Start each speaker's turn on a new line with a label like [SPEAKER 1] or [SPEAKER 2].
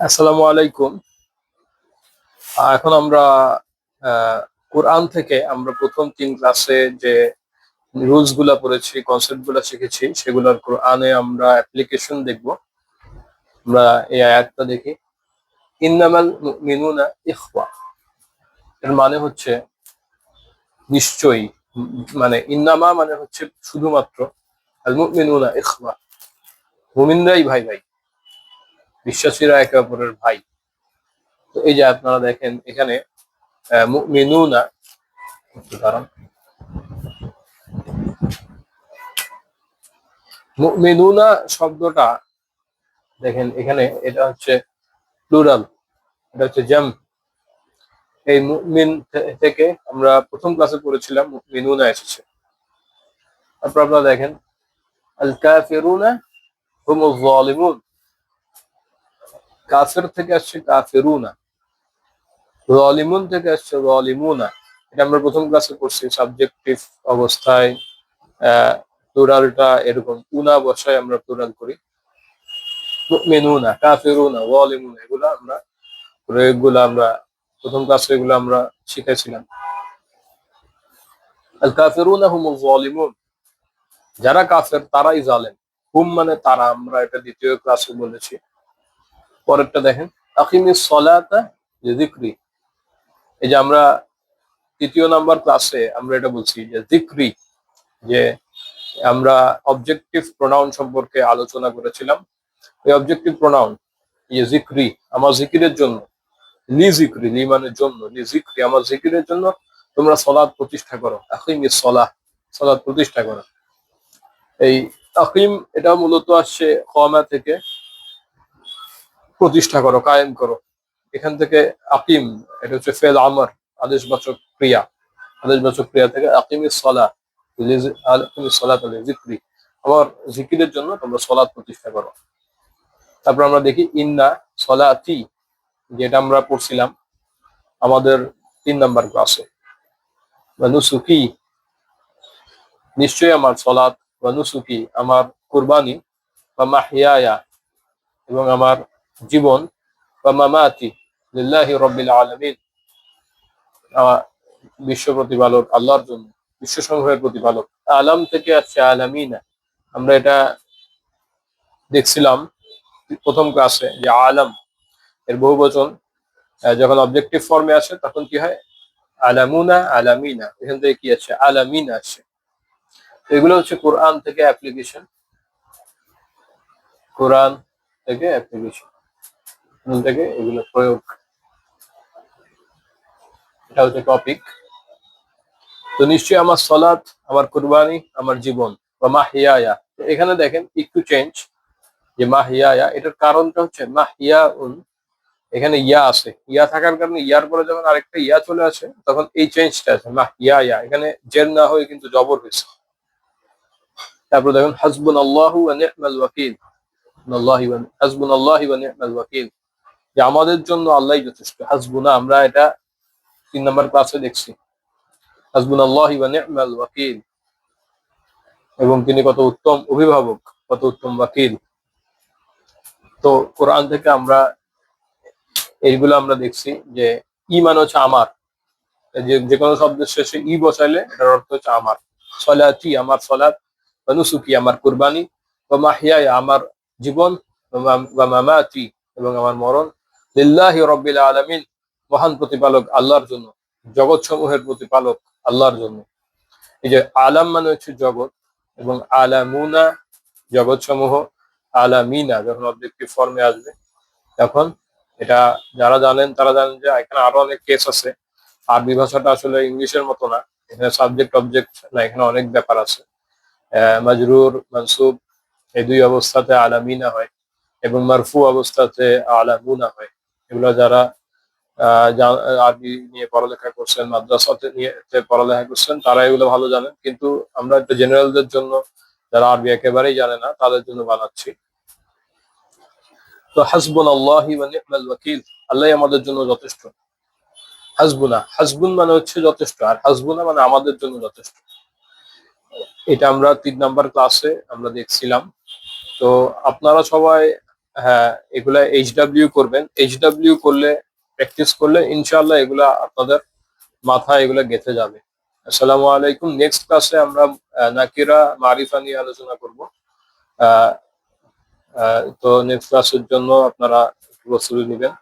[SPEAKER 1] আসসালামু আলাইকুম। এখন আমরা আহ, কোরআন থেকে আমরা প্রথম 3 ক্লাসে যে রুলস গুলা পড়েছি, কনসেপ্ট গুলা শিখেছি, সেগুলোর কোরআনে আমরা অ্যাপ্লিকেশন দেখব। আমরা এই আয়াতটা দেখি, ইন্নামাল মুমিনুনা ইখওয়া। এর মানে হচ্ছে নিশ্চয়ই, মানে ইন্নামা মানে হচ্ছে শুধুমাত্র, আল মুমিনুনা ইখওয়া, মুমিনরাই ভাই ভাই, বিশ্বাসীরা একে অপরের ভাই। তো এই যে আপনারা দেখেন এখানে মুমিনুনা, কারণ মুমিনুনা শব্দটা দেখেন এখানে, এটা হচ্ছে প্লুরাল, এটা হচ্ছে জাম। এই মুমিন থেকে আমরা প্রথম ক্লাসে পড়েছিলাম মুমিনুনা এসেছে। তারপর আপনারা দেখেন আল কাফিরুনা হুমুজ জালিমুন, কাফির থেকে আসছে কাফিরুনা, জালিমুন থেকে আসছে জালিমুনা। এটা আমরা প্রথম ক্লাসে পড়ছি সাবজেক্টিভ অবস্থায়। প্লুরালটা এরকম উনা বসায় আমরা প্লুরাল করি। মুমিনুনা, কাফিরুনা, জালিমুনা, এগুলো আমরা প্রয়োগগুলো আমরা প্রথম ক্লাসে এগুলো আমরা শিখেছিলাম। আল কাফিরুনা হুমুজ জালিমুন, যারা কাফের তারাই জালেম। হুম মানে তারা, আমরা এটা দ্বিতীয় ক্লাসে বলেছি। পরেরটা দেখেন, আকিমিস সলাতা লিযিকরি। এই যে আমরা তৃতীয় নাম্বার ক্লাসে আমরা এটা বলছি যে যিকরি, যে আমরা অবজেক্টিভ প্রোনাউন সম্পর্কে আলোচনা করেছিলাম। এই অবজেক্টিভ প্রোনাউন, যে যিকরি, আমার জিকিরের জন্য, লি যিকরি, লি মানে জন্য, লি যিকরি, আমার জিকিরের জন্য তোমরা সলাত প্রতিষ্ঠা করো। আকিমিস সলাহ, সলাত প্রতিষ্ঠা করো। এই আকিম এটা মূলত আসছে কমা থেকে, প্রতিষ্ঠা করো, কায়েম করো। এখান থেকে আকিম, এটা হচ্ছে ফেল আমর, আদেশবাচক ক্রিয়া। আদেশবাচক ক্রিয়া থেকে আকিমিস সলাহ, আকিমিস সলাত লিযিকরি, আমার জিকিরের জন্য তোমরা সলাত প্রতিষ্ঠা করো। তারপর আমরা দেখি ইন্না সলাতি, যেটা আমরা পড়ছিলাম আমাদের 3 নাম্বার ক্লাসে। ওয়ানুসুকি, নিশ্চয়ই আমার সলাত, ওয়ানুসুকি আমার কুরবানি, ওয়া মাহইয়ায়া এবং আমার জীবন, ওয়া মামাতি লিল্লাহি রাব্বিল আলামিন, বিশ্ব প্রতিপালক আল্লাহর জন্য, বিশ্বসমূহের প্রতিপালক। আলাম থেকে আসছে আলামিনা, আমরা এটা দেখছিলাম প্রথম ক্লাসে যে আলাম এর বহুবচন যখন অবজেক্টিভ ফর্মে আসে তখন কি হয়, আলামুনা, আলামিনা। এখান থেকে কি আছে, আলামিনা আসছে। এগুলো হচ্ছে কোরআন থেকে অ্যাপ্লিকেশন, কোরআন থেকে অ্যাপ্লিকেশন থেকে এগুলো প্রয়োগ। এটা হচ্ছে টপিক। তো নিশ্চয়ই আমার সলাত, আমার কুরবানি, আমার জীবন, বা মাহিয়ায়া। এখানে দেখেন একটু চেঞ্জ, যে মাহিয়ায়া, এটার কারণটা হচ্ছে মাহিয়াউন, এখানে ইয়া আছে, ইয়া থাকার কারণে ইয়ার পরে যখন আরেকটা ইয়া চলে আসে তখন এই চেঞ্জটা আছে, মাহিয়ায়া, এখানে জের না হয়ে কিন্তু জবর হয়েছে। তারপর দেখুন হাসবুনাল্লাহু ওয়া নি'মাল ওয়াকিল, হাসবুনাল্লাহি ওয়া নি'মাল ওয়াকিল, যে আমাদের জন্য আল্লাহই যথেষ্ট। হাসবুনা আমরা এটা 3 নাম্বার ক্লাসে দেখছি, হাসবুনাল্লাহি ওয়া নি'মাল ওয়াকিল, এবং তিনি কত উত্তম অভিভাবক, কত উত্তম ওয়াকিল। তো কোরআন থেকে আমরা এইগুলো আমরা দেখছি যে ই মানে হচ্ছে আমার, যে কোনো শব্দের শেষে ই বসাইলে এটার অর্থ হচ্ছে আমার। সলাতি আমার সলাত, ওয়া নুসুকি আমার কুরবানি, ওয়া মাহইয়ায়া আমার জীবন, ওয়া মামাতি এবং আমার মরণ, লিল্লাহি রাব্বিল আলামিন মহান প্রতিপালক আল্লাহর জন্য, জগৎ সমূহের প্রতিপালক আল্লাহর জন্য। এই যে আলাম মানে হচ্ছে জগৎ, এবং আলামুনা জগৎ সমূহ, আলামিনা যখন অবজেক্টিভ ফর্মে আসবে তখন এটা, যারা জানেন তারা জানেন যে এখানে আরো অনেক কেস আছে। আরবি ভাষাটা আসলে ইংলিশের মতো না, এখানে সাবজেক্ট অবজেক্ট না, এখানে অনেক ব্যাপার আছে। মাজরুর মানসুব এই দুই অবস্থাতে আলামিনা হয়, এবং মারফু অবস্থাতে আলামুনা হয়। এগুলো যারা আরবি নিয়ে পড়ালেখা করছেন, মাদ্রাসাতে নিয়ে পড়ালেখা করছেন, তারা এগুলো ভালো জানেন। কিন্তু আমরা একটা জেনারেলদের জন্য, যারা আরবি একেবারেই জানে না, তাদের জন্য বানাচ্ছি। তো হাসবুনাল্লাহি ওয়া নি'মাল ওয়াকিল, আল্লাহই আমাদের জন্য যথেষ্ট। হাসবুনা, হাসবুন মানে হচ্ছে যথেষ্ট, আর হাসবুনা মানে আমাদের জন্য যথেষ্ট। এটা আমরা 3 নাম্বার ক্লাসে আমরা দেখছিলাম। তো আপনারা সবাই হ্যাঁ, এগুলা HW করবেন। HW করলে, প্র্যাকটিস করলে ইনশাআল্লাহ এগুলা আপনাদের মাথায় এগুলা গেঁথে যাবে। আসসালামু আলাইকুম। নেক্সট ক্লাসে আমরা নাকিরা মারিফা নিয়ে আলোচনা করব। আহ তো নেক্সট ক্লাসের জন্য আপনারা প্রস্তুতি নেবেন।